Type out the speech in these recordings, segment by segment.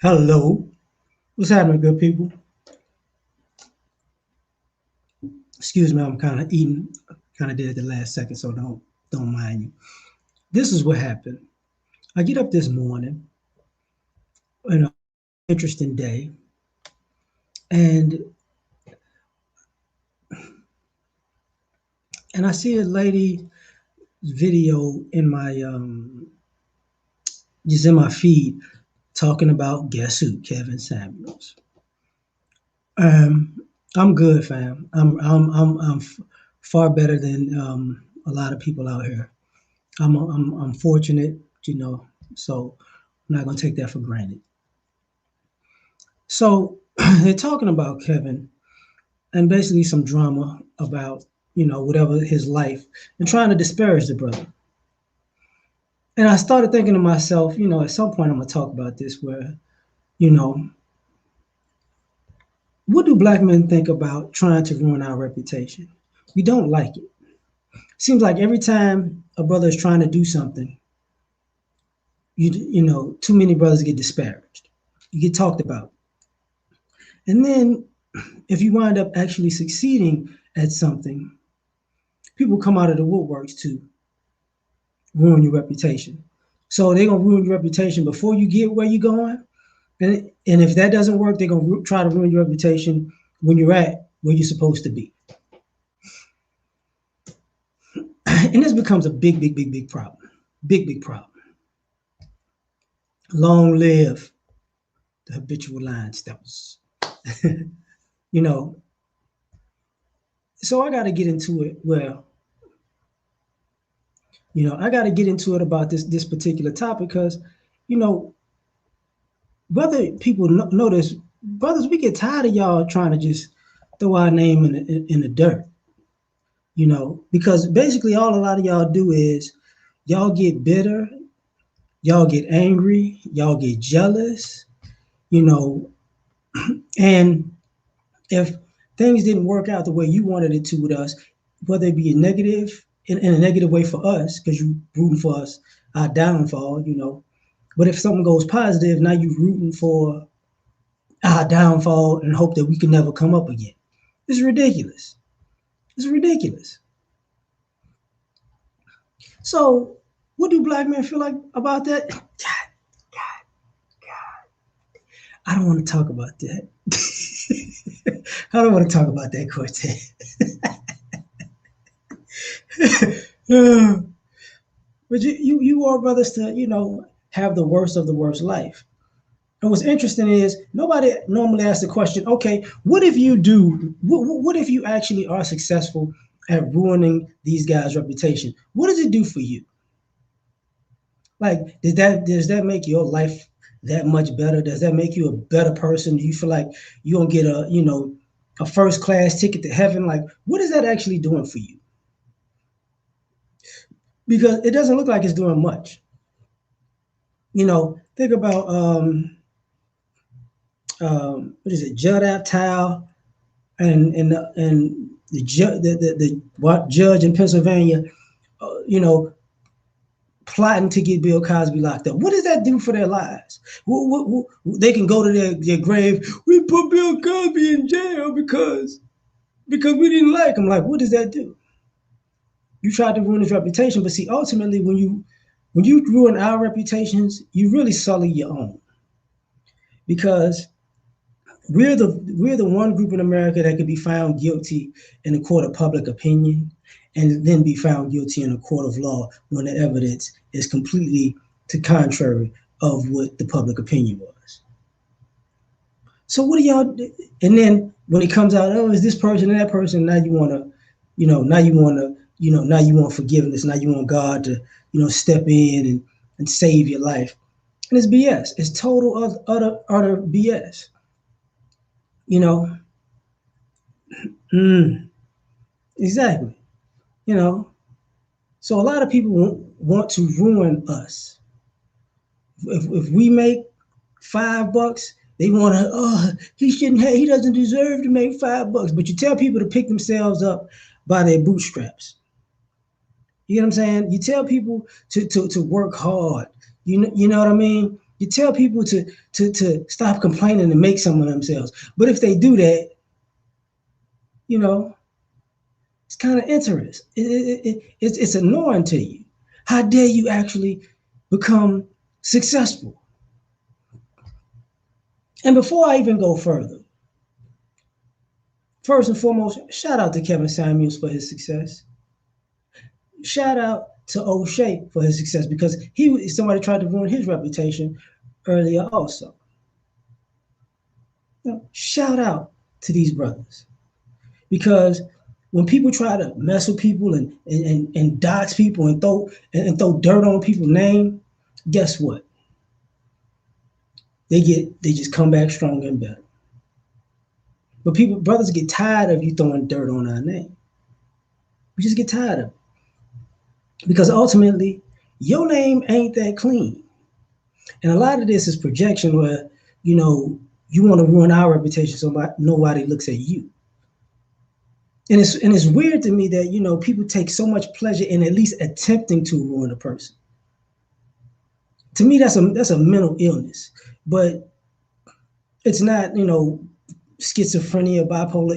Hello. What's happening, good people? Excuse me, I'm kind of eating. Kind of did it the last second, so don't mind you. This is what happened. I get up this morning, an interesting day, and I see a lady video in my just in my feed talking about guess who, Kevin Samuels. Um, I'm good, fam. I'm far better than a lot of people out here. I'm fortunate, you know, so I'm not gonna take that for granted. So they're talking about Kevin and basically some drama about, whatever his life and trying to disparage the brother. And I started thinking to myself, at some point I'm gonna talk about this where, you know, what do black men think about trying to ruin our reputation? We don't like it. Seems like every time a brother is trying to do something, too many brothers get disparaged. You get talked about. And then if you wind up actually succeeding at something, people come out of the woodworks to ruin your reputation. So they're gonna ruin your reputation before you get where you're going, and if that doesn't work, they're gonna try to ruin your reputation when you're at where you're supposed to be, and this becomes a big, big, big, big problem. Big, big problem. Long live the habitual line steppers. you know. So I got to get into it. Well, I got to get into it about this particular topic because, you know, whether people notice, brothers, we get tired of y'all trying to just throw our name in the dirt, because basically all a lot of y'all do is y'all get bitter, y'all get angry, y'all get jealous, you know, and if things didn't work out the way you wanted it to with us, whether it be a negative in a negative way for us, because you rooting for us, our downfall, but if something goes positive, now you rooting for our downfall and hope that we can never come up again. It's ridiculous. It's ridiculous. So, what do black men feel like about that? I don't want to talk about that. I don't want to talk about that, Quartet. But you are brothers to, have the worst of the worst life. And what's interesting is nobody normally asks the question, okay, what if you do, what if you actually are successful at ruining these guys' reputation? What does it do for you? Like, does that make your life that much better? Does that make you a better person? Do you feel like you're gonna get a first class ticket to heaven? Like, what is that actually doing for you? Because it doesn't look like it's doing much. Think about what is it, Judd Apatow and the judge in Pennsylvania, you know, plotting to get Bill Cosby locked up. What does that do for their lives? They can go to their grave. We put Bill Cosby in jail because we didn't like him. Like, what does that do? You tried to ruin his reputation, but see, ultimately, when you ruin our reputations, you really sully your own, because we're the one group in America that could be found guilty in a court of public opinion and then be found guilty in a court of law when the evidence is completely to contrary of what the public opinion was. So what do y'all do? And then when it comes out, oh, is this person and that person, now you want to, now you want forgiveness, now you want God to, step in and save your life. And it's BS. It's total utter BS. You know, mm, exactly. You know, so a lot of people want to ruin us. If we make $5, they want to. Oh, he shouldn't have. He doesn't deserve to make $5. But you tell people to pick themselves up by their bootstraps. You know what I'm saying? You tell people to work hard. You know what I mean? You tell people to stop complaining and make some of themselves. But if they do that, you know, it's kind of interesting. It's annoying to you. How dare you actually become successful? And before I even go further, first and foremost, shout out to Kevin Samuels for his success. Shout out to O'Shea for his success because somebody tried to ruin his reputation earlier also. Shout out to these brothers because when people try to mess with people and dox people and throw dirt on people's name, guess what? They just come back stronger and better. But brothers get tired of you throwing dirt on our name. We just get tired of it. Because ultimately, your name ain't that clean. And a lot of this is projection where, you want to ruin our reputation so nobody looks at you. And it's weird to me that, people take so much pleasure in at least attempting to ruin a person. To me, that's a mental illness. But it's not, schizophrenia, bipolar.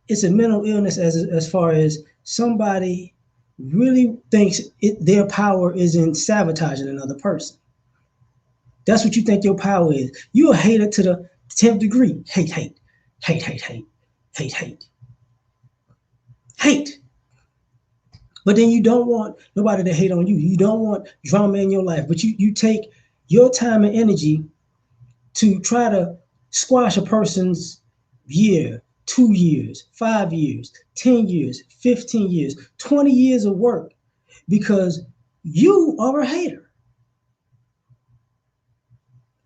It's a mental illness as far as somebody really thinks their power is in sabotaging another person. That's what you think your power is. You're a hater to the 10th degree. Hate, hate, hate, hate, hate, hate, hate, hate. But then you don't want nobody to hate on you. You don't want drama in your life. But you take your time and energy to try to squash a person's year, 2 years, 5 years, 10 years, 15 years, 20 years of work because you are a hater.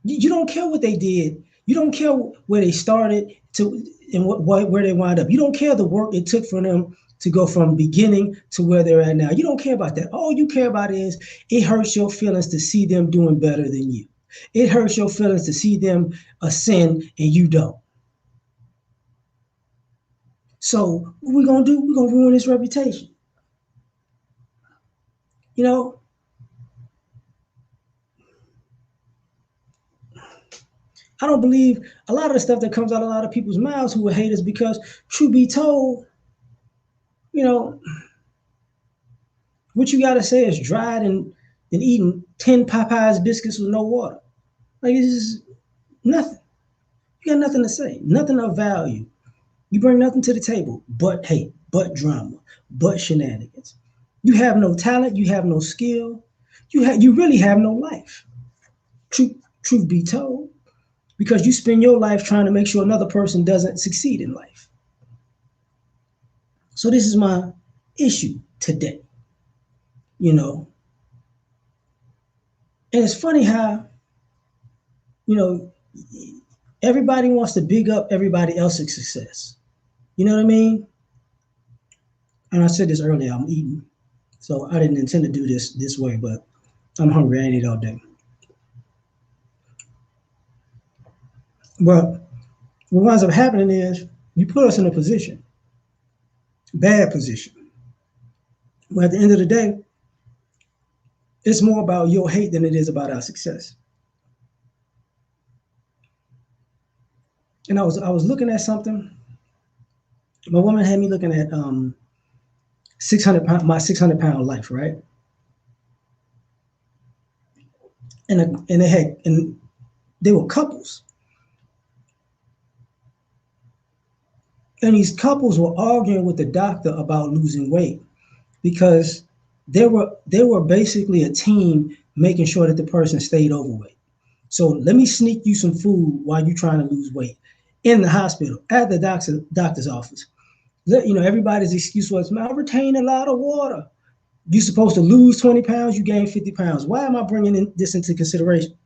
You don't care what they did. You don't care where they started and where they wind up. You don't care the work it took for them to go from beginning to where they're at now. You don't care about that. All you care about is it hurts your feelings to see them doing better than you. It hurts your feelings to see them ascend and you don't. So what we're going to do, we're going to ruin his reputation. I don't believe a lot of the stuff that comes out of a lot of people's mouths who are haters because, truth be told, what you got to say is dried and eating 10 Popeyes biscuits with no water. Like, it's just nothing. You got nothing to say, nothing of value. You bring nothing to the table but hate, but drama, but shenanigans. You have no talent. You have no skill. You really have no life. Truth be told. Because you spend your life trying to make sure another person doesn't succeed in life. So this is my issue today, And it's funny how, everybody wants to big up everybody else's success. You know what I mean? And I said this earlier, I'm eating. So I didn't intend to do this way, but I'm hungry. I ain't eat all day. But what winds up happening is you put us in a position, bad position. But at the end of the day, it's more about your hate than it is about our success. And I was looking at something. My woman had me looking at 600 pound, my 600-pound life, right? And they were couples. And these couples were arguing with the doctor about losing weight because they were basically a team making sure that the person stayed overweight. So let me sneak you some food while you're trying to lose weight in the hospital, at the doctor's office. Everybody's excuse was, I retain a lot of water. You're supposed to lose 20 pounds, you gain 50 pounds. Why am I bringing this into consideration?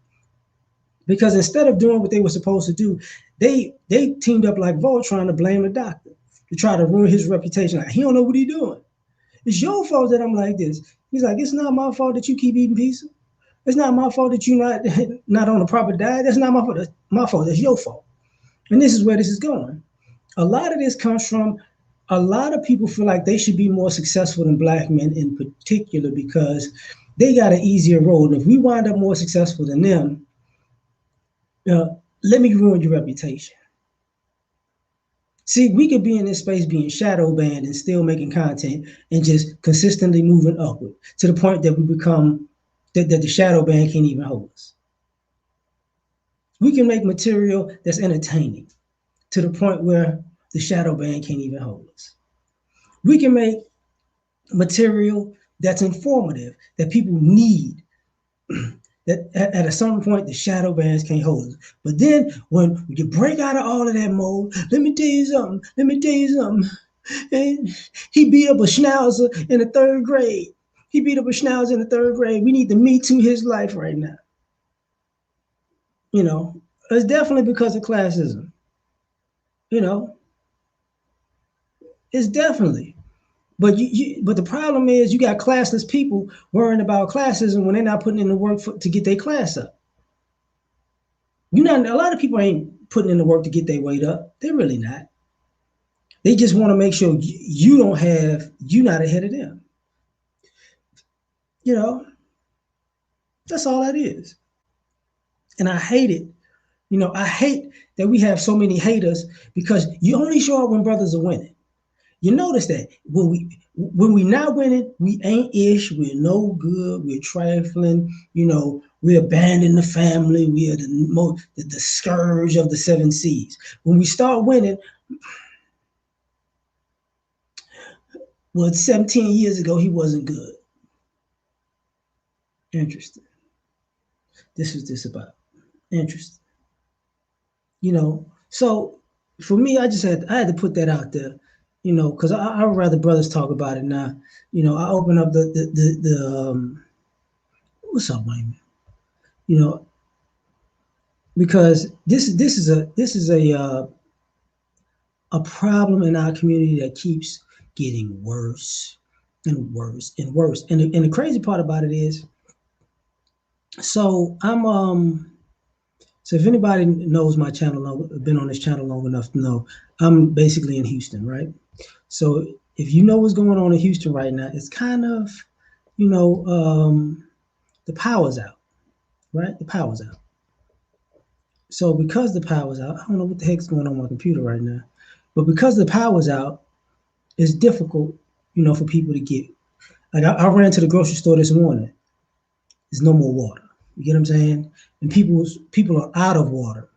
Because instead of doing what they were supposed to do, they teamed up like Voltron to blame the doctor, to try to ruin his reputation. Like, he don't know what he's doing. It's your fault that I'm like this. He's like, it's not my fault that you keep eating pizza. It's not my fault that you're not on a proper diet. That's not my fault. That's my fault. That's your fault. And this is where this is going. A lot of this comes from a lot of people feel like they should be more successful than Black men in particular because they got an easier road. And if we wind up more successful than them, let me ruin your reputation. See, we could be in this space being shadow banned and still making content and just consistently moving upward to the point that we become that the shadow ban can't even hold us. We can make material that's entertaining to the point where the shadow ban can't even hold us. We can make material that's informative that people need. That at a certain point the shadow bans can't hold us. But then when you break out of all of that mode, let me tell you something. Let me tell you something. And he beat up a schnauzer in the third grade. He beat up a schnauzer in the third grade. We need to Me Too his life right now. You know, it's definitely because of classism. You know, it's definitely. But the problem is you got classless people worrying about classism when they're not putting in the work to get their class up. You know, a lot of people ain't putting in the work to get their weight up. They're really not. They just want to make sure you're not ahead of them. You know, that's all that is. And I hate it. You know, I hate that we have so many haters because you only show up when brothers are winning. You notice that when we not winning, we ain't ish, we're no good, we're trifling, you know, we abandon the family, we are the scourge of the seven seas. When we start winning, well, 17 years ago, he wasn't good. Interesting. This is this about. Interesting. You know, so for me, I had to put that out there, you know, because I would rather brothers talk about it now. You know, I open up the what's up, man? You know, because this is a problem in our community that keeps getting worse and worse and worse. And the crazy part about it is, so so if anybody knows my channel, been on this channel long enough to know, I'm basically in Houston, right? So if you know what's going on in Houston right now, it's kind of, you know, the power's out, right? The power's out. So because the power's out, I don't know what the heck's going on my computer right now, but because the power's out, it's difficult, you know, for people to get. Like I ran to the grocery store this morning. There's no more water. You get what I'm saying? And people are out of water.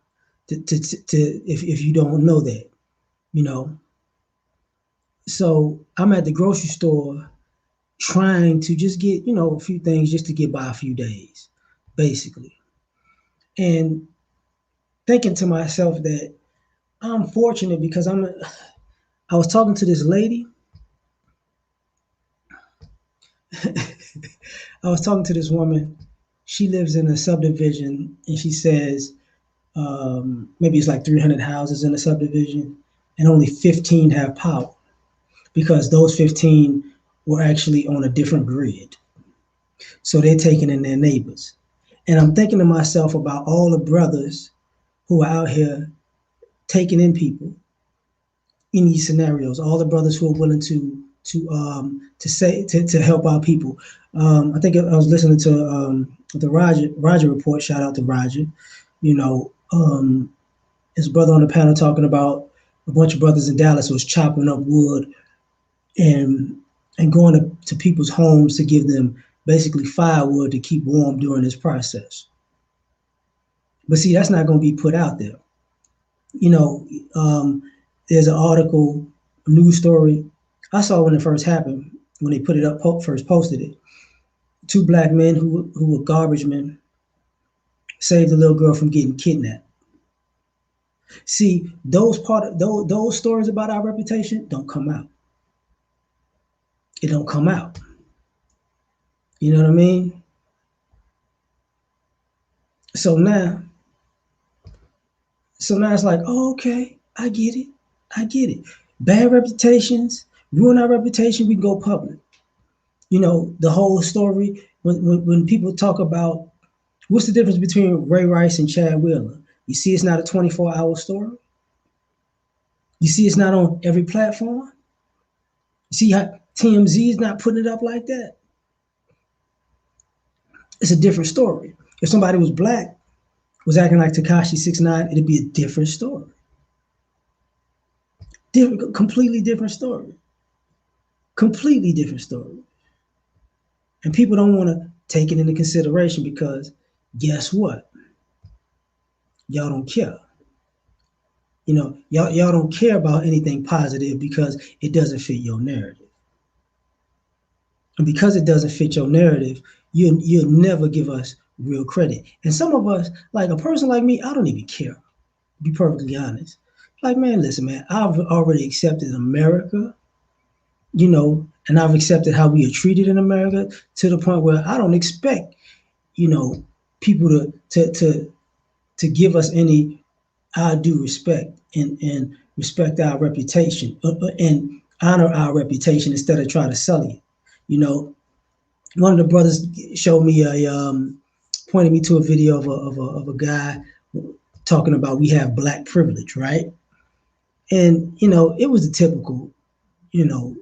If you don't know that, you know. So I'm at the grocery store trying to just get, you know, a few things just to get by a few days, basically. And thinking to myself that I'm fortunate because I was talking to this lady. I was talking to this woman. She lives in a subdivision, and she says maybe it's like 300 houses in a subdivision, and only 15 have power because those 15 were actually on a different grid. So they're taking in their neighbors. And I'm thinking to myself about all the brothers who are out here taking in people in these scenarios, all the brothers who are willing to help our people. I think I was listening to the Roger report. Shout out to Roger. You know, his brother on the panel talking about a bunch of brothers in Dallas was chopping up wood and going to people's homes to give them basically firewood to keep warm during this process. But see, that's not going to be put out there. You know, there's an article, a news story I saw when it first happened, when they put it up, first posted it. Two black men who were garbage men saved a little girl from getting kidnapped. See, those stories about our reputation don't come out. It don't come out. You know what I mean? So now, it's like, oh, okay, I get it. I get it. Bad reputations, ruin our reputation, we go public. You know, the whole story, when people talk about what's the difference between Ray Rice and Chad Wheeler? You see, it's not a 24-hour story. You see, it's not on every platform. You see how TMZ is not putting it up like that? It's a different story. If somebody was black was acting like Tekashi 6ix9ine, it'd be a different story. Completely different story. Completely different story. And people don't want to take it into consideration because guess what? Y'all don't care. Y'all don't care about anything positive because it doesn't fit your narrative. And because it doesn't fit your narrative, you'll never give us real credit. And some of us, like a person like me, I don't even care. To be perfectly honest. Like, man, listen, man, I've already accepted America, and I've accepted how we are treated in America to the point where I don't expect, people to give us any due respect and respect our reputation and honor our reputation instead of try to sully it. One of the brothers showed me pointed me to a video of a guy talking about we have black privilege, right? And it was the typical, you know,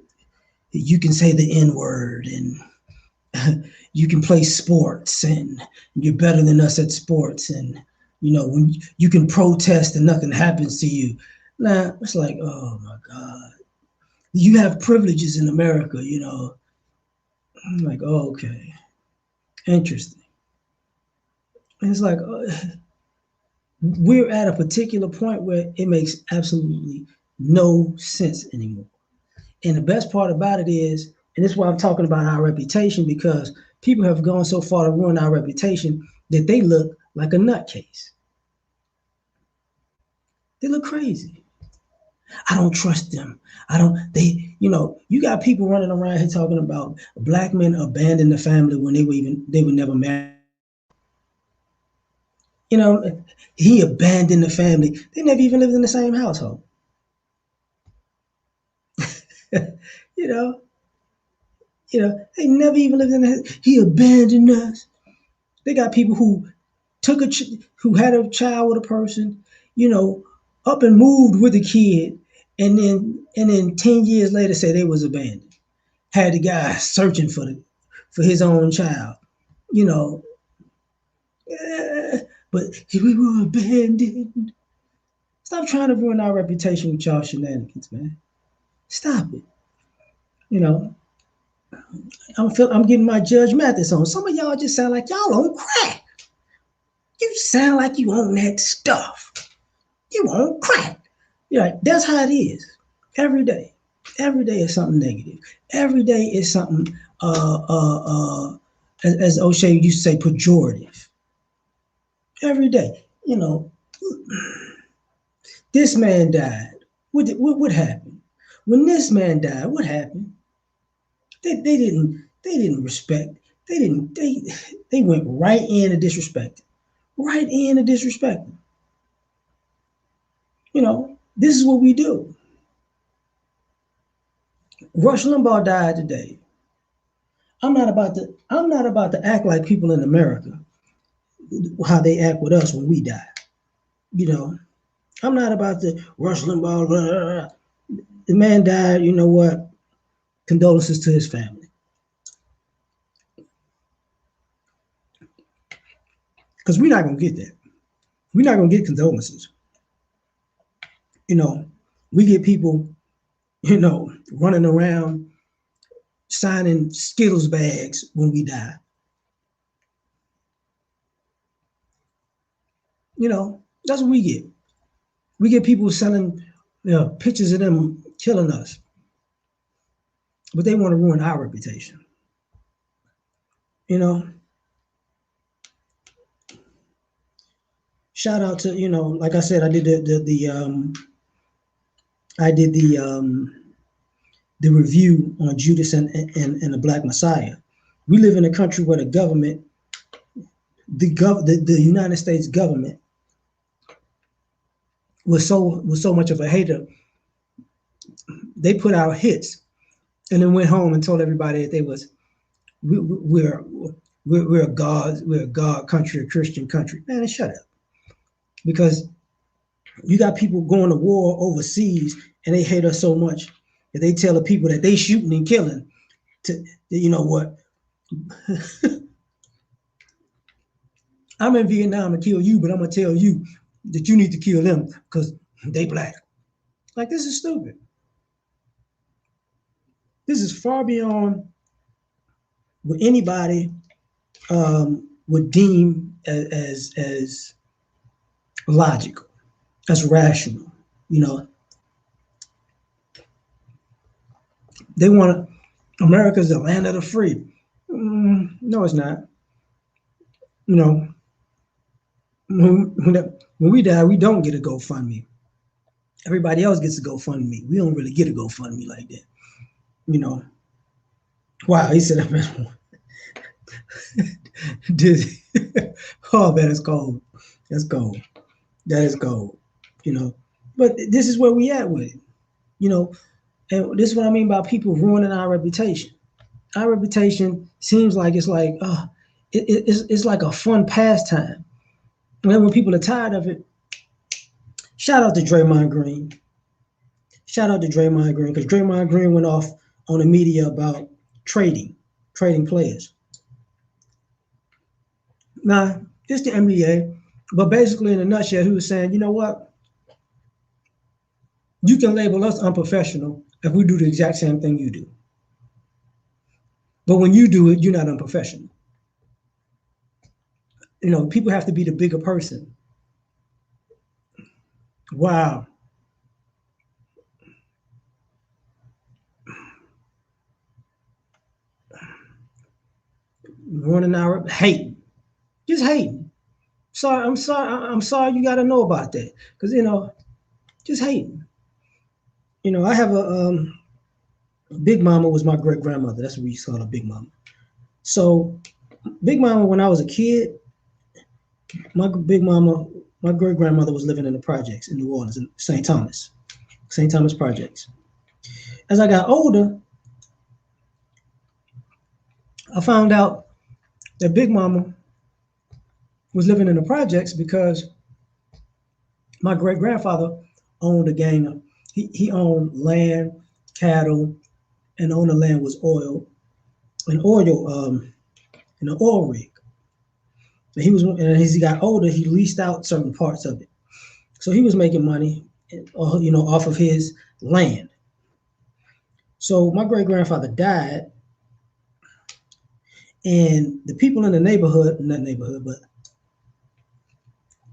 you can say the N word and you can play sports and you're better than us at sports and when you can protest and nothing happens to you. Nah, it's like, oh my God, you have privileges in America. I'm like, oh, okay, interesting. And it's like we're at a particular point where it makes absolutely no sense anymore. And the best part about it is, and this is why I'm talking about our reputation, because people have gone so far to ruin our reputation that they look like a nutcase. They look crazy. I don't trust them. You got people running around here talking about black men abandon the family when they were never married. You know, he abandoned the family. They never even lived in the same household. you know, they never even lived in the. He abandoned us. They got people who who had a child with a person, you know, up and moved with the kid, and then 10 years later say they was abandoned. Had the guy searching for his own child, you know. But we were abandoned. Stop trying to ruin our reputation with y'all shenanigans, man. Stop it. You know, I'm getting my Judge Mathis on. Some of y'all just sound like y'all on crack. You sound like you own that stuff. You on crack. You're like, that's how it is. Every day. Every day is something negative. Every day is something as O'Shea used to say, pejorative. Every day. This man died. What happened? When this man died, what happened? They didn't respect. They went right in to disrespect. Right in to disrespect. This is what we do. Rush Limbaugh died today. I'm not about to act like people in America, how they act with us when we die. I'm not about to Rush Limbaugh. Blah, blah, blah. The man died. You know what? Condolences to his family. Because we're not gonna get that. We're not gonna get condolences. We get people, running around signing Skittles bags when we die. That's what we get. We get people selling pictures of them killing us, but they want to ruin our reputation. Shout out to like I said, I did the review on Judas and the Black Messiah. We live in a country where the government, the United States government, was so much of a hater. They put out hits and then went home and told everybody that they was we're a God country, a Christian country. Man, shut up. Because you got people going to war overseas and they hate us so much that they tell the people that they shooting and killing to what. I'm in Vietnam to kill you, but I'm gonna tell you that you need to kill them because they black. Like, this is stupid. This is far beyond what anybody would deem as logical, as rational. You know, they want America's the land of the free. No, it's not. You know, when we die, we don't get a GoFundMe. Everybody else gets a GoFundMe. We don't really get a GoFundMe like that. You know, wow, he said that. Oh, that is cold. That's cold. That is cold. You know, but this is where we at with it. You know, and this is what I mean by people ruining our reputation. Our reputation seems like it's like, it's like a fun pastime. And then when people are tired of it, shout out to Draymond Green. Shout out to Draymond Green because Draymond Green went off on the media about trading players. Now, it's the NBA, but basically in a nutshell, he was saying, you know what? You can label us unprofessional if we do the exact same thing you do. But when you do it, you're not unprofessional. You know, people have to be the bigger person. Wow. Running our hating. Just hating. Sorry, I'm sorry you gotta know about that. Cause just hating. I have a big mama was my great grandmother. That's what we used to call her, Big Mama. So Big Mama, when I was a kid, my big mama, my great grandmother was living in the projects in New Orleans, in St. Thomas projects. As I got older, I found out that Big Mama was living in the projects because my great grandfather owned a gang. He owned land, cattle, and on the land was oil, an oil rig. And as he got older, he leased out certain parts of it. So he was making money, off of his land. So my great grandfather died, and the people in the neighborhood, not neighborhood, but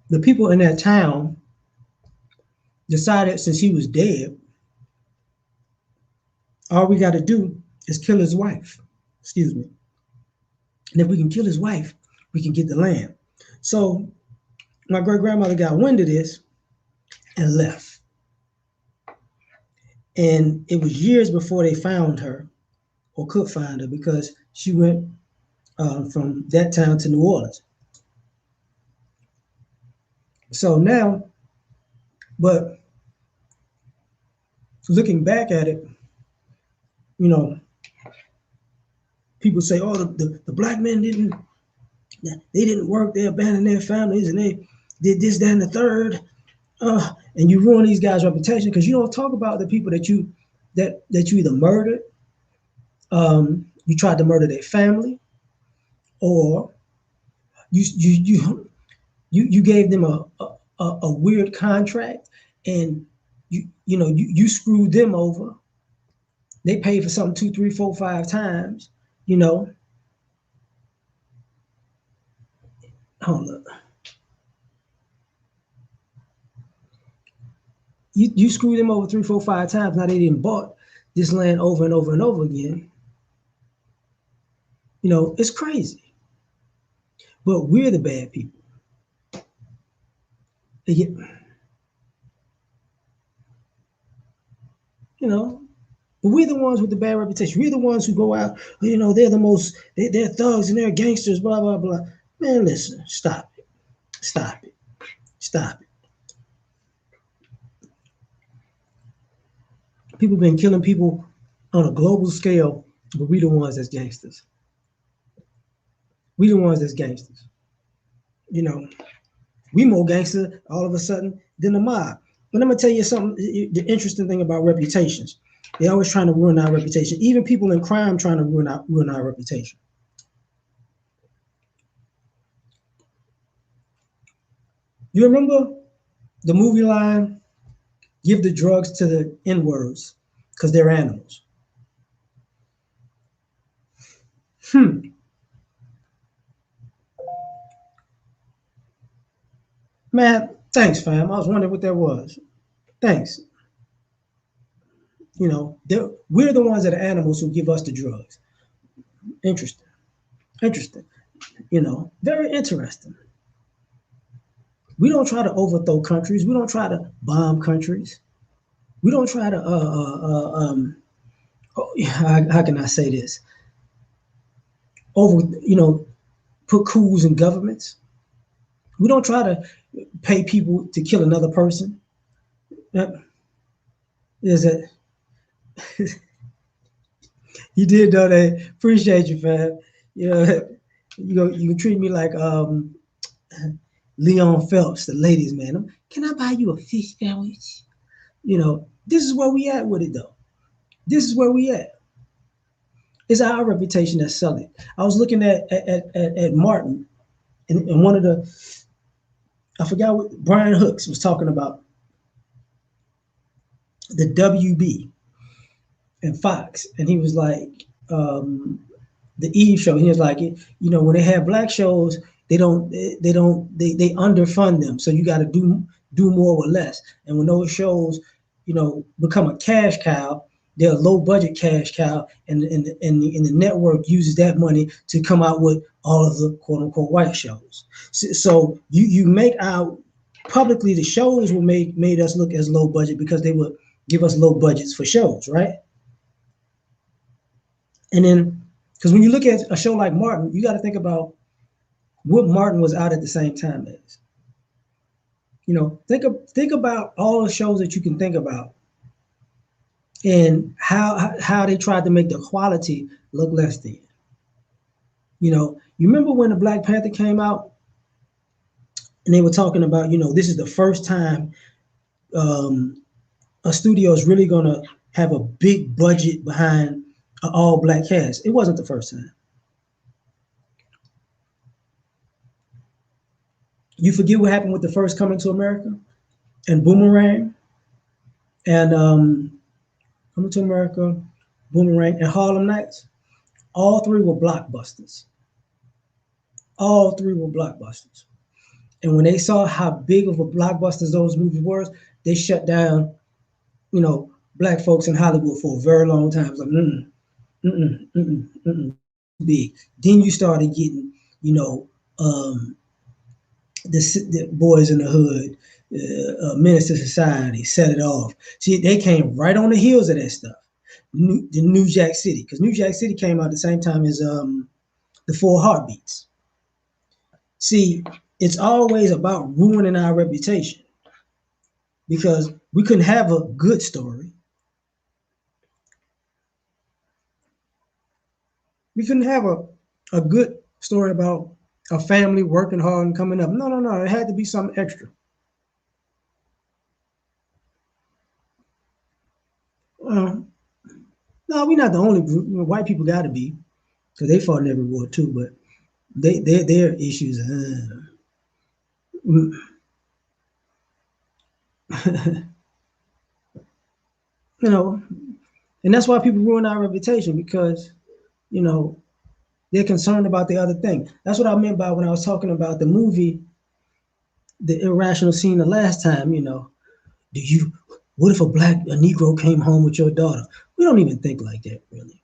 the people in that town decided since he was dead, all we got to do is kill his wife. Excuse me. And if we can kill his wife, we can get the land. So my great grandmother got wind of this and left. And it was years before they found her or could find her because she went from that town to New Orleans. So now, but looking back at it, people say, oh, the black men didn't work, they abandoned their families and they did this, that, and the third. And you ruin these guys' reputation because you don't talk about the people that you either murdered, you tried to murder their family, or you gave them a weird contract and you screwed them over. They paid for something 2, 3, 4, 5 times, Hold up. You screwed them over 3, 4, 5 times. Now they didn't bought this land over and over and over again. It's crazy. But we're the bad people. They get, but we're the ones with the bad reputation. We're the ones who go out, they're they're thugs and they're gangsters, blah, blah, blah. Man, listen, stop it. Stop it. Stop it. People have been killing people on a global scale, but we the ones that's gangsters. We the ones that's gangsters. We more gangster all of a sudden than the mob. But I'm gonna tell you something. The interesting thing about reputations, they're always trying to ruin our reputation. Even people in crime trying to ruin our reputation. You remember the movie line, give the drugs to the N-words because they're animals. Hmm. Man, thanks, fam. I was wondering what that was. Thanks. We're the ones that are animals who give us the drugs. Interesting. Interesting. Very interesting. We don't try to overthrow countries. We don't try to bomb countries. We don't try to how can I say this? Over put coups in governments. We don't try to pay people to kill another person. That is it. You did know that. Appreciate you, fam. You know, you can treat me like Leon Phelps, the ladies' man. Can I buy you a fish sandwich? This is where we at with it though. This is where we at. It's our reputation that's selling. I was looking at Martin and one of the I forgot what Brian Hooks was talking about the WB and Fox, and he was like the Eve show. He was like, when they have black shows, they underfund them, so you got to do more with less. And when those shows, become a cash cow, they're a low budget cash cow, and the network uses that money to come out with all of the quote unquote white shows. So you make out publicly the shows were made us look as low budget because they would give us low budgets for shows, right? And then, because when you look at a show like Martin, you got to think about what Martin was out at the same time as. Think about all the shows that you can think about, and how they tried to make the quality look less than. You remember when the Black Panther came out, and they were talking about, this is the first time um, a studio is really gonna have a big budget behind an all black cast. It wasn't the first time. You forget what happened with the first Coming to America and Boomerang and Coming to America, Boomerang, and Harlem Nights. All three were blockbusters. All three were blockbusters. And when they saw how big of a blockbusters those movies were, they shut down, black folks in Hollywood for a very long time. It's like, big. Then you started getting, the boys in the hood, Minister Society, set it off. See, they came right on the heels of that stuff. The New Jack City, because New Jack City came out at the same time as the Four Heartbeats. See, it's always about ruining our reputation because we couldn't have a good story. We couldn't have a good story about a family working hard and coming up. No, no, no. It had to be something extra. Uh, no, we're not the only group. White people got to be because they fought in every war too. But their issues. You know, and that's why people ruin our reputation because you know they're concerned about the other thing. That's what I meant by when I was talking about the movie, the irrational scene the last time. Do you? What if a Negro came home with your daughter? We don't even think like that, really.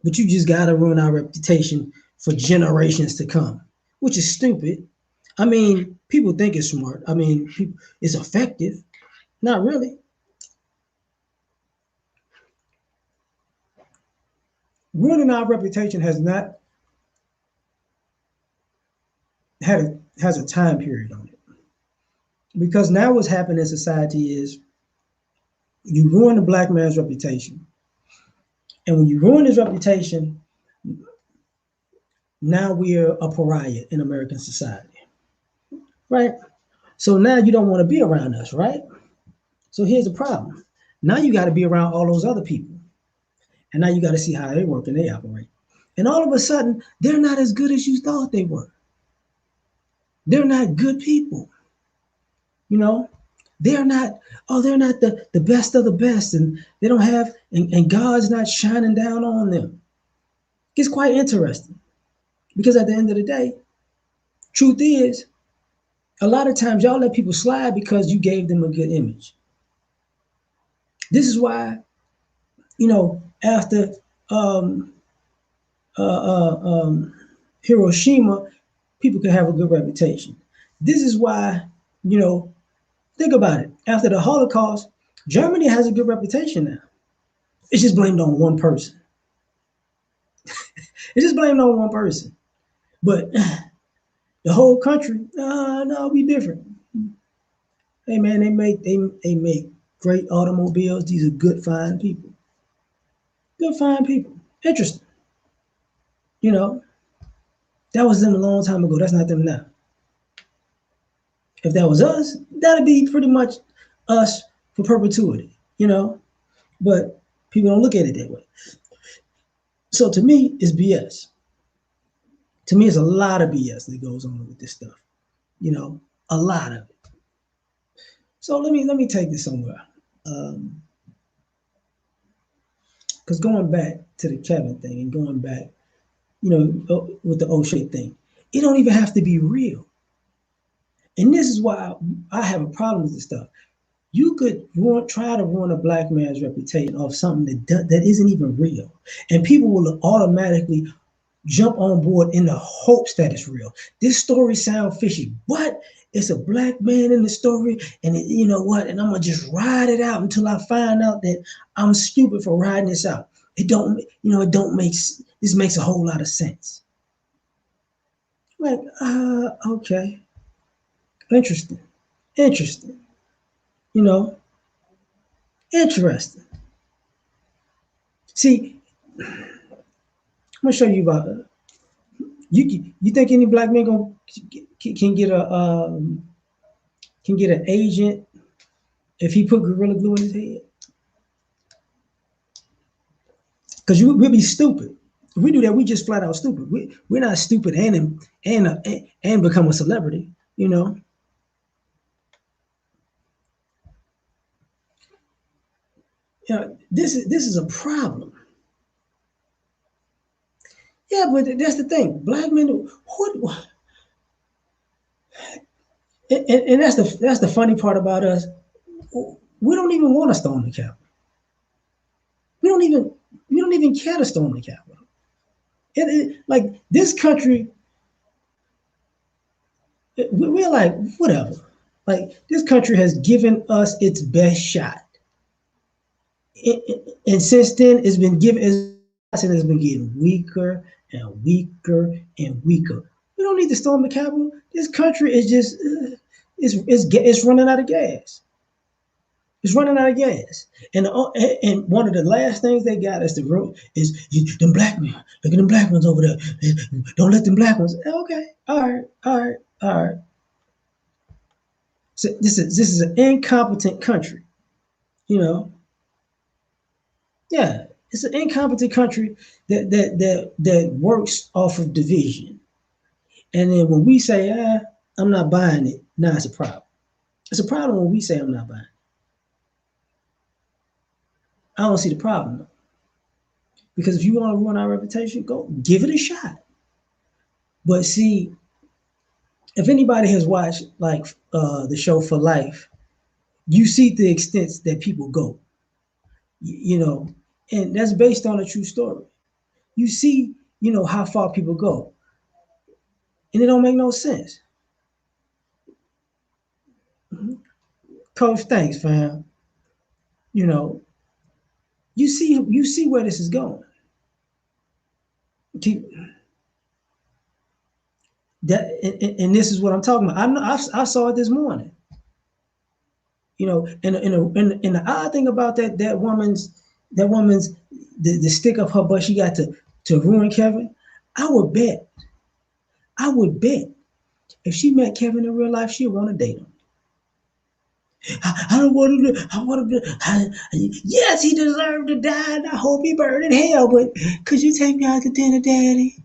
But you just gotta ruin our reputation for generations to come, which is stupid. I mean, people think it's smart. I mean, it's effective. Not really. Ruining our reputation has not has a time period on it. Because now what's happening in society is you ruin the black man's reputation. And when you ruin his reputation, now we're a pariah in American society. Right? So now you don't want to be around us, right? So here's the problem. Now you got to be around all those other people. And now you got to see how they work and they operate. And all of a sudden, they're not as good as you thought they were. They're not good people. You know, they're not. Oh, they're not the best of the best, and they don't have. And God's not shining down on them. It's quite interesting because at the end of the day, truth is, a lot of times y'all let people slide because you gave them a good image. This is why, after um, uh, uh, um, Hiroshima, people could have a good reputation. This is why, you know, think about it. After the Holocaust, Germany has a good reputation now. It's just blamed on one person. It's just blamed on one person. But the whole country, no, we different. Hey man, they make great automobiles. These are good, fine people. Good, fine people. Interesting. You know, that was them a long time ago. That's not them now. If that was us, that'd be pretty much us for perpetuity. But people don't look at it that way. So to me, it's BS. To me, it's a lot of BS that goes on with this stuff. You know, a lot of it. So let me take this somewhere. Because going back to the Kevin thing and going back, with the O'Shea thing, it don't even have to be real. And this is why I have a problem with this stuff. You could try to ruin a black man's reputation off something that isn't even real, and people will automatically jump on board in the hopes that it's real. This story sounds fishy, but it's a black man in the story, and you know what? And I'm gonna just ride it out until I find out that I'm stupid for riding this out. It don't make this makes a whole lot of sense. Like, okay, interesting, interesting, you know, interesting. See, I'm gonna show you about you think any black man can get a can get an agent if he put gorilla glue in his head? Because we'll be stupid. If we do that, we just flat out stupid. We're not stupid and become a celebrity. This is a problem. Yeah, but that's the thing. Black men, and that's the funny part about us. We don't even want to storm the Capitol. We don't even we don't even care to storm the Capitol. Like this country, we're like whatever. Like this country has given us its best shot, and since then it's been getting weaker and weaker and weaker. We don't need to storm the Capitol. This country is just it's running out of gas. It's running out of gas. And one of the last things they got is them black men. Look at them black ones over there. Don't let them black ones. Okay, all right, all right, all right. So this is an incompetent country. You know, yeah, it's an incompetent country that works off of division. And then when we say, I'm not buying it, now it's a problem. It's a problem when we say I'm not buying it. I don't see the problem though. Because if you want to ruin our reputation, go give it a shot. But see, if anybody has watched like the show For Life, you see the extents that people go, you know, and that's based on a true story. You see, how far people go, and it don't make no sense. Coach, thanks, fam. You know, you see where this is going. Keep that, and this is what I'm talking about. I saw it this morning. And the odd thing about that woman's the stick up her butt she got to ruin Kevin. I would bet, I would bet if she met Kevin in real life, she'd want to date him. I don't want to. I want to. Yes, he deserved to die, and I hope he burned in hell. But could you take me out to dinner, Daddy?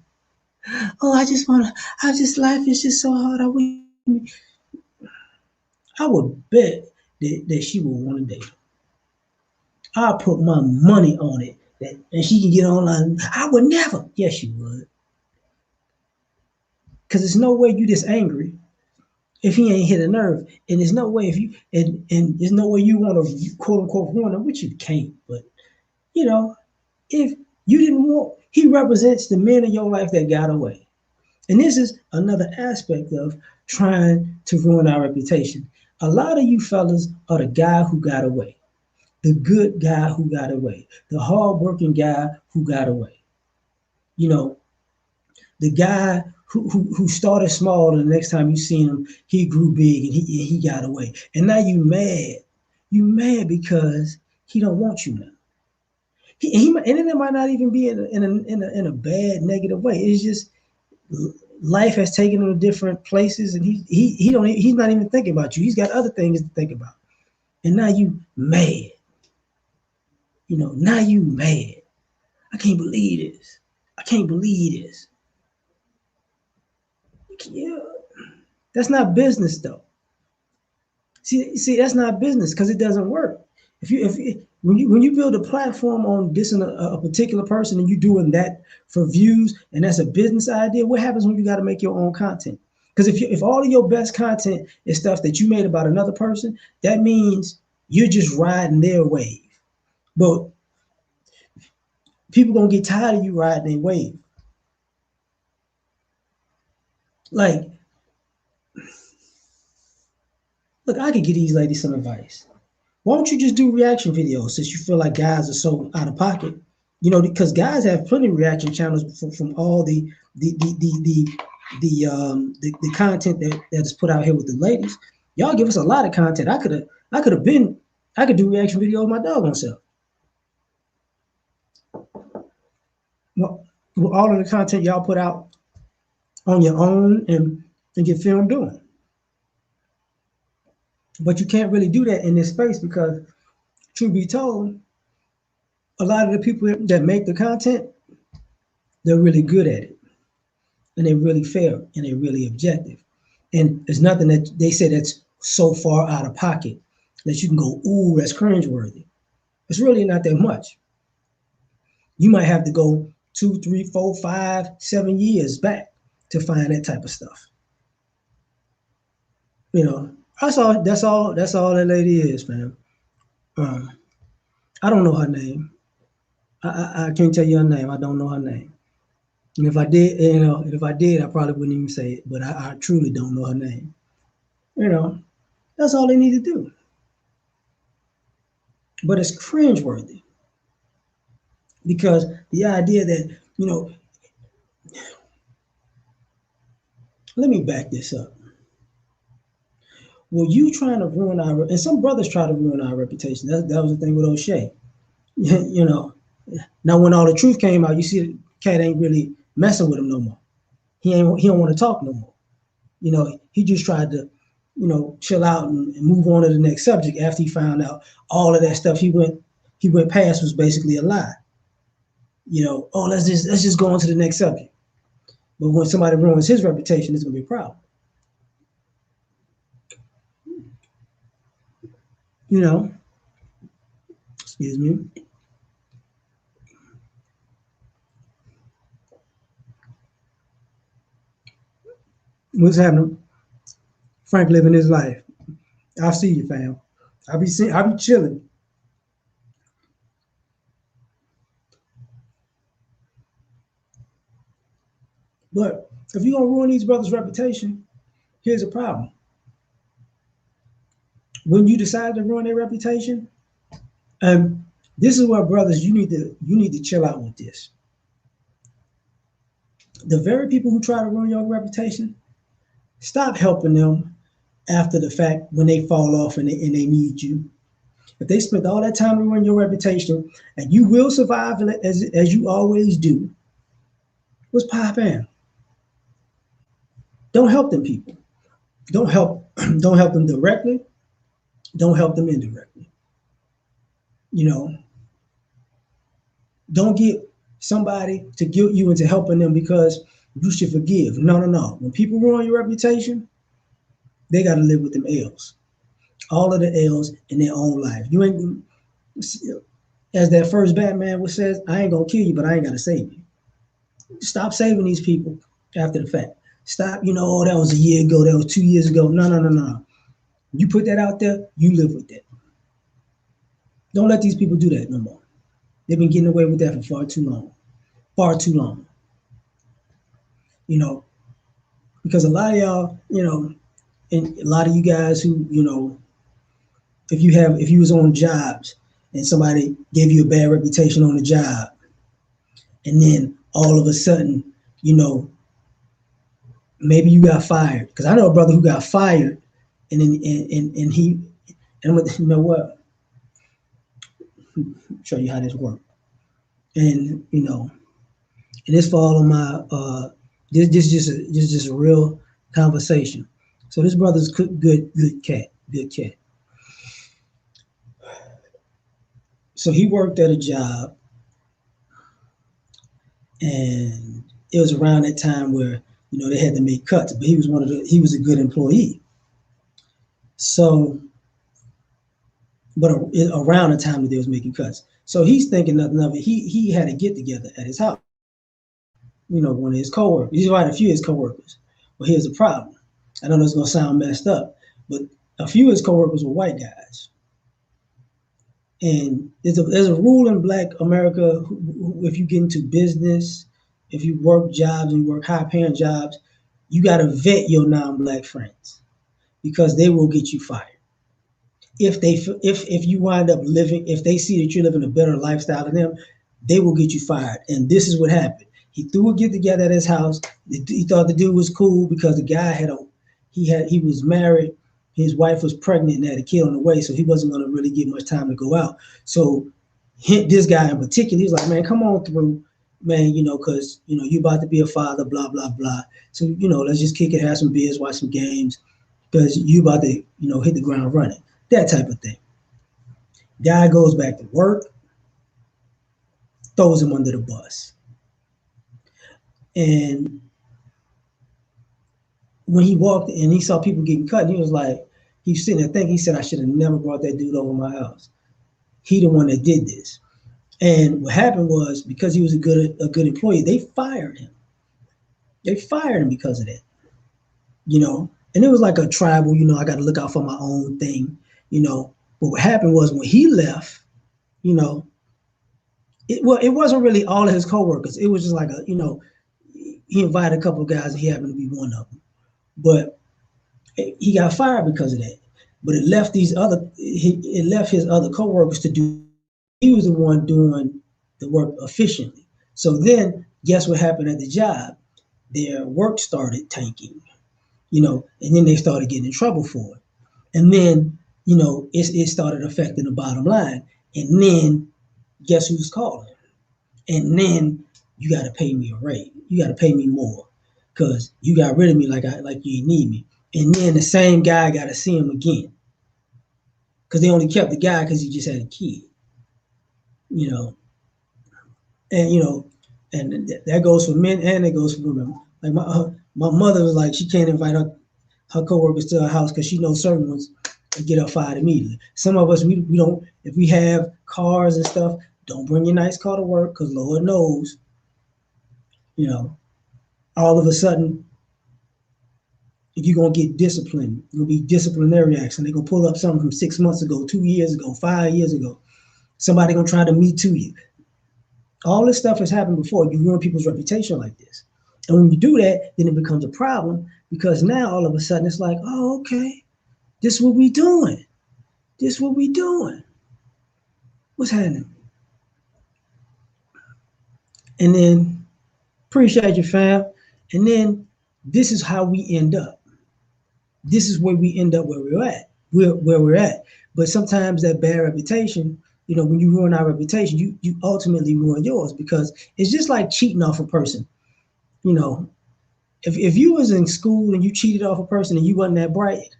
Oh, I just want to. I just life is just so hard. I wish I would bet that she would want to date him. I'll put my money on it that and she can get online. I would never. Yes, you would. Cause there's no way you this angry if he ain't hit a nerve. And there's no way if you and there's no way you want to quote unquote ruin him, which you can't. But you know, if you didn't want he represents the men in your life that got away. And this is another aspect of trying to ruin our reputation. A lot of you fellas are the guy who got away, the good guy who got away, the hardworking guy who got away. You know, the guy who started small, and the next time you seen him, he grew big and he got away. And now you mad. You mad because he don't want you now. And it might not even be in a bad negative way. It's just life has taken him to different places, and he's not even thinking about you. He's got other things to think about. And now you mad. Now you mad. I can't believe this. I can't believe this. Yeah, that's not business though. See, that's not business because it doesn't work. If when you build a platform on dissing a particular person and you doing that for views and that's a business idea, what happens when you got to make your own content? Because if all of your best content is stuff that you made about another person, that means you're just riding their wave. But people gonna get tired of you riding their wave. Like, look, I could give these ladies some advice. Why don't you just do reaction videos since you feel like guys are so out of pocket? Because guys have plenty of reaction channels from all the content that is put out here with the ladies. Y'all give us a lot of content. I could do reaction videos my doggone self. Well, with all of the content y'all put out on your own and get filmed doing. But you can't really do that in this space because, truth be told, a lot of the people that make the content, they're really good at it. And they're really fair and they're really objective. And there's nothing that they say that's so far out of pocket that you can go, ooh, that's cringeworthy. It's really not that much. You might have to go 2, 3, 4, 5, 7 years back to find that type of stuff. You know, that's all that lady is, man. Um, I don't know her name. I can't tell you her name. I don't know her name. And if I did, and if I did, I probably wouldn't even say it. But I truly don't know her name. You know, that's all they need to do. But it's cringeworthy because the idea that let me back this up. Well, you trying to ruin and some brothers try to ruin our reputation. That was the thing with O'Shea. you know, Now when all the truth came out, you see the cat ain't really messing with him no more. He don't want to talk no more. He just tried to, chill out and move on to the next subject after he found out all of that stuff he went past was basically a lie. Oh, let's just go on to the next subject. But when somebody ruins his reputation, it's gonna be a problem. You know, excuse me. What's happening? Frank living his life. I see you, fam. I be chilling. But if you're gonna ruin these brothers' reputation, here's a problem. When you decide to ruin their reputation, um, this is where brothers you need to chill out with this. The very people who try to ruin your reputation, stop helping them after the fact when they fall off and they need you. If they spent all that time to ruin your reputation and you will survive as you always do, what's poppin'? Don't help them people. Don't help don't help them directly. Don't help them indirectly. You know, don't get somebody to guilt you into helping them because you should forgive. No, no, no. When people ruin your reputation, they got to live with them L's, all of the L's in their own life. You ain't, as that first Batman was says, I ain't gonna kill you, but I ain't gotta save you. Stop saving these people after the fact. Stop, oh, that was a year ago, that was 2 years ago. No, no, no, no. You put that out there, you live with that. Don't let these people do that no more. They've been getting away with that for far too long. Far too long. You know, because a lot of y'all, and a lot of you guys who, if you was on jobs and somebody gave you a bad reputation on the job, and then all of a sudden, you know, maybe you got fired. Because I know a brother who got fired, and then and he, and you know what? Show you how this works. And and this fall on my this just a real conversation. So this brother's good cat. So he worked at a job, and it was around that time where they had to make cuts, but he was a good employee. So, but around the time that they was making cuts, so he's thinking nothing of it. He had a get together at his house. One of his coworkers. He's invited a few of his coworkers. Well, here's the problem. I know this is gonna sound messed up, but a few of his coworkers were white guys. And there's a rule in Black America: if you get into business, if you work jobs and you work high paying jobs, you got to vet your non-Black friends because they will get you fired. If you wind up living, if they see that you're living a better lifestyle than them, they will get you fired. And this is what happened. He threw a get together at his house. He thought the dude was cool because the guy he was married. His wife was pregnant and had a kid on the way, so he wasn't going to really get much time to go out. So this guy in particular, he was like, man, come on through, man, because you about to be a father, blah blah blah. So let's just kick it, have some beers, watch some games, because you about to hit the ground running, that type of thing. Guy goes back to work, throws him under the bus, and when he walked and he saw people getting cut, he was like, he was sitting there thinking, he said, I should have never brought that dude over my house. He the one that did this. And what happened was, because he was a good employee, they fired him. They fired him because of that. And it was like a tribal, I got to look out for my own thing, But what happened was, when he left, it wasn't really all of his coworkers. It was just like he invited a couple of guys and he happened to be one of them. But he got fired because of that. But it left his other coworkers to do. He was the one doing the work efficiently. So then, guess what happened at the job? Their work started tanking, and then they started getting in trouble for it. And then, it started affecting the bottom line. And then, guess who's calling? And then you got to pay me a rate. You got to pay me more because you got rid of me like you need me. And then the same guy got to see him again because they only kept the guy because he just had a kid, and and that goes for men and it goes for women. Like my mother was like, she can't invite her coworkers to her house because she knows certain ones get her fired immediately. Some of us we don't. If we have cars and stuff, don't bring your nice car to work because Lord knows, all of a sudden you're gonna get disciplined. You're gonna be disciplinary action. They're gonna pull up something from 6 months ago, 2 years ago, 5 years ago. Somebody gonna try to me too you. All this stuff has happened before. You ruin people's reputation like this. And when you do that, then it becomes a problem because now all of a sudden it's like, oh, okay, this is what we doing. This is what we doing. What's happening? And then appreciate you, fam. And then this is how we end up. This is where we end up where we're at. Where we're at. But sometimes that bad reputation, when you ruin our reputation, you ultimately ruin yours because it's just like cheating off a person. If you was in school and you cheated off a person and you wasn't that bright,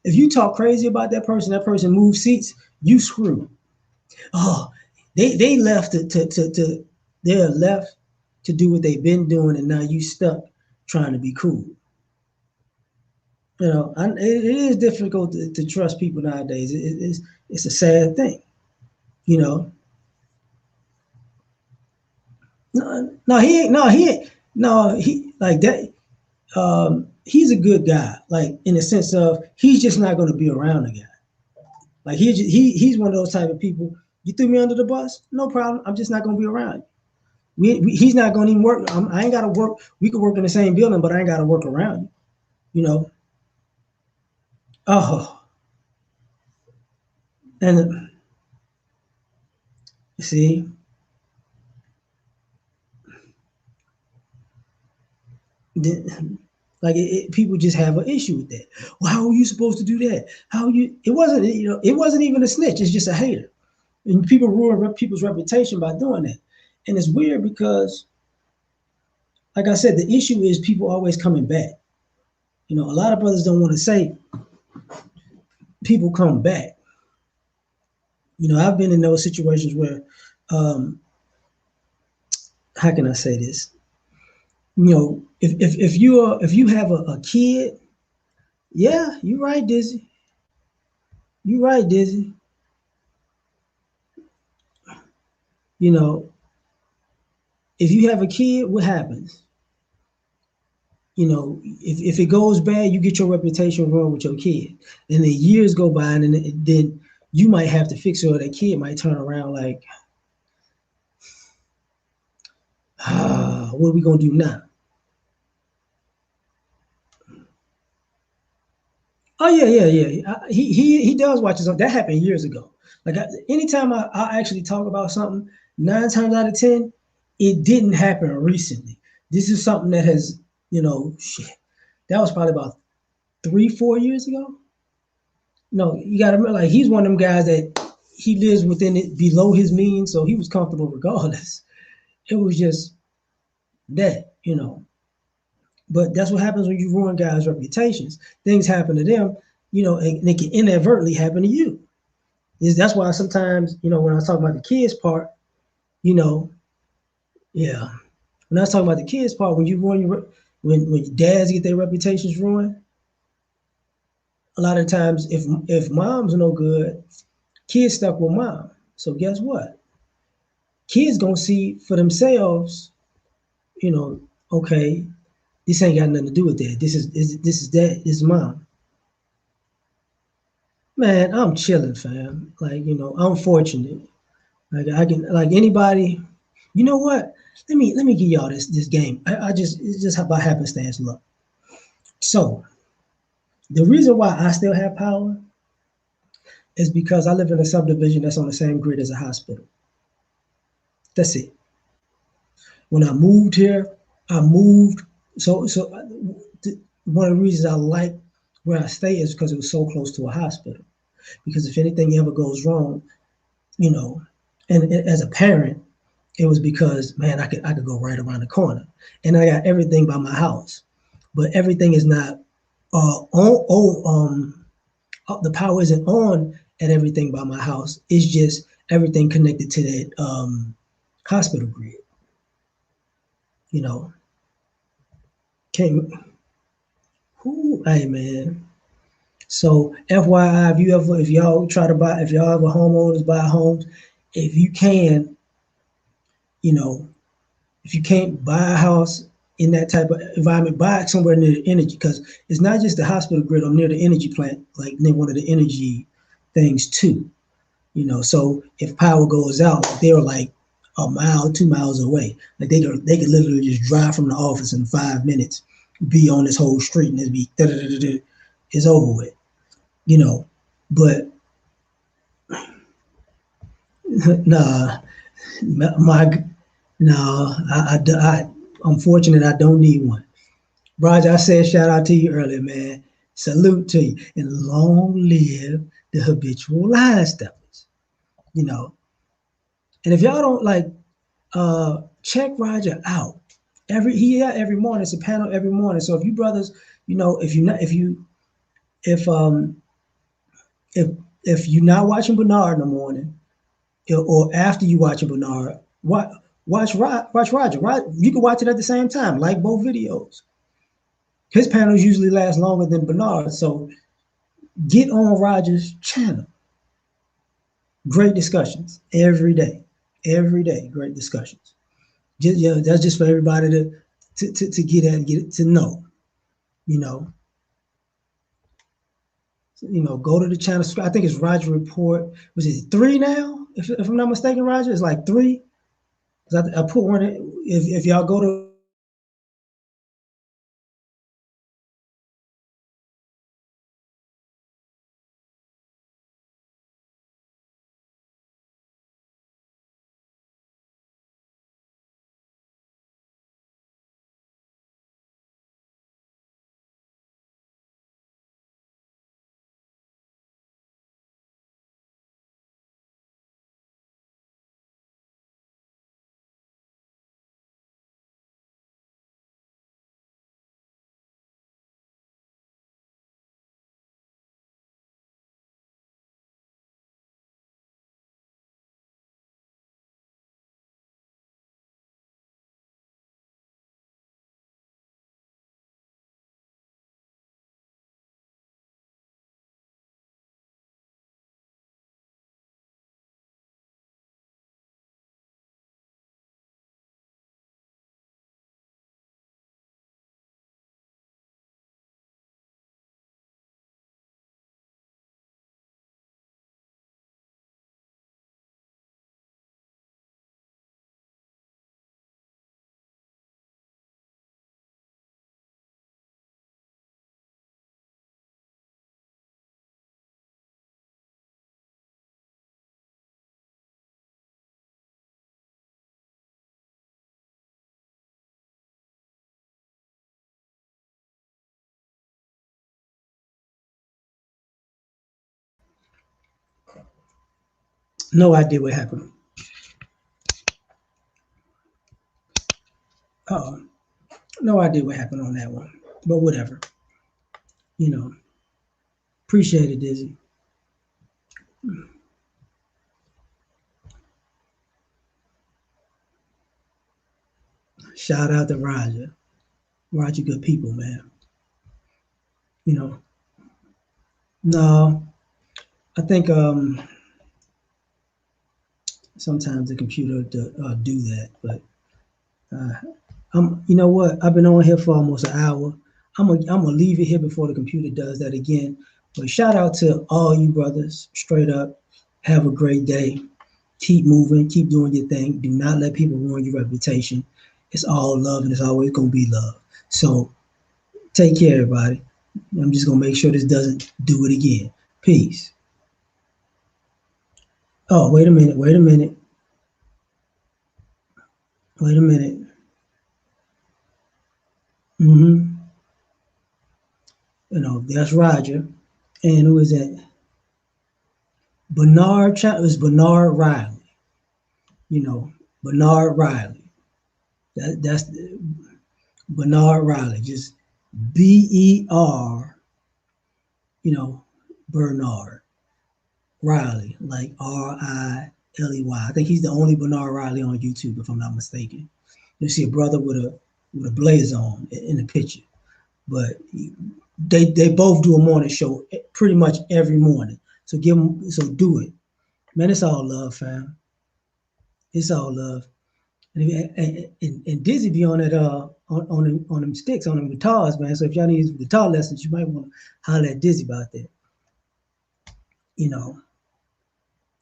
if you talk crazy about that person moved seats, you screwed. Oh, they left they're left to do what they've been doing, and now you stuck trying to be cool. It is difficult to trust people nowadays. It's a sad thing, you know. No, he ain't. No, he ain't. No, he like that. He's a good guy, like in the sense of he's just not going to be around the guy. Like he's one of those type of people. You threw me under the bus, no problem. I'm just not going to be around. He's not going to even work. I ain't got to work. We could work in the same building, but I ain't got to work around you. You know. Oh, and see, people just have an issue with that. Well, how are you supposed to do that? How you? It wasn't. It wasn't even a snitch. It's just a hater, and people ruin people's reputation by doing that. And it's weird because, like I said, the issue is people always coming back. A lot of brothers don't want to say people come back. I've been in those situations where, um, how can I say this? If you have a kid, yeah, you're right, Dizzy. You're right, Dizzy. You know, if you have a kid, what happens? If it goes bad, you get your reputation wrong with your kid. And then years go by, and then you might have to fix it, or that kid might turn around like, what are we gonna do now? Oh yeah, yeah, yeah. He does watch his own. That happened years ago. Like anytime I actually talk about something, 9 times out of 10, it didn't happen recently. This is something that has, shit. That was probably about 3, 4 years ago. No, you got to remember, like he's one of them guys that he lives within it below his means, so he was comfortable regardless. It was just that. But that's what happens when you ruin guys' reputations. Things happen to them, and they can inadvertently happen to you. That's why sometimes, when I was talking about the kids part, you know, yeah, when I was talking about the kids part, when you ruin when dads get their reputations ruined, a lot of times if mom's no good, kids stuck with mom. So guess what? Kids gonna see for themselves, you know, okay, this ain't got nothing to do with that. This is that. This is mom. Man, I'm chilling, fam. Like, I'm fortunate. Like I can, like anybody. You know what? Let me give y'all this game. I just it's just by happenstance luck. So the reason why I still have power is because I live in a subdivision that's on the same grid as a hospital. That's it. When I moved here, I moved. One of the reasons I like where I stay is because it was so close to a hospital. Because if anything ever goes wrong, you know, and as a parent, it was because man, I could go right around the corner, and I got everything by my house, but everything is not on. The power isn't on at everything by my house. It's just everything connected to that hospital grid. You know, can't. Who? Hey man. So FYI, if y'all try to buy, if y'all ever homeowners buy homes, if you can, you know, if you can't buy a house in that type of environment, buy it somewhere near the energy because it's not just the hospital grid. I'm near the energy plant, like near one of the energy things too. So if power goes out, they're like a mile, 2 miles away. Like they could literally just drive from the office in 5 minutes, be on this whole street, and it's over with. You know, but nah, my no, I'm fortunate I don't need one. Roger, I said shout out to you earlier, man. Salute to you. And long live the habitual line steppers. You know. And if y'all don't like check Roger out. Every morning, it's a panel every morning. So if you brothers, if you not if if you're not watching Bernard in the morning, or after you watching Bernard, watch Roger. You can watch it at the same time, like both videos. His panels usually last longer than Bernard. So get on Roger's channel. Great discussions every day. Every day, great discussions. Just, yeah, that's just for everybody to get at, get to know. You know, go to the channel. I think it's Roger Report. Was it 3 now? If I'm not mistaken, Roger, it's like 3. I put one. If y'all go to Roger Report, no idea what happened. Oh, no idea what happened on that one. But whatever. You know, appreciate it, Dizzy. Shout out to Roger. Roger, good people, man. You know, no, I think sometimes the computer do that, but uh, you know what? I've been on here for almost an hour. I'm gonna leave it here before the computer does that again. But shout out to all you brothers, straight up. Have a great day. Keep moving. Keep doing your thing. Do not let people ruin your reputation. It's all love, and it's always gonna be love. So take care, everybody. I'm just gonna make sure this doesn't do it again. Peace. Oh, wait a minute. Wait a minute. Wait a minute. Mm-hmm. That's Roger. And who is that? Bernard. It was Bernard Riley. You know, Bernard Riley. That's Bernard Riley. Just BER. Bernard Riley, like Riley. I think he's the only Bernard Riley on YouTube, if I'm not mistaken. You see a brother with a blazer on in the picture, but they both do a morning show pretty much every morning. So do it, man. It's all love, fam. It's all love. And Dizzy be on that on them sticks on them guitars, man. So if y'all need guitar lessons, you might want to holler at Dizzy about that. You know,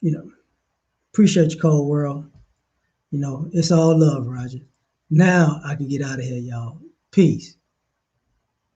you know. Appreciate you, Cold World. It's all love, Roger. Now I can get out of here, y'all. Peace.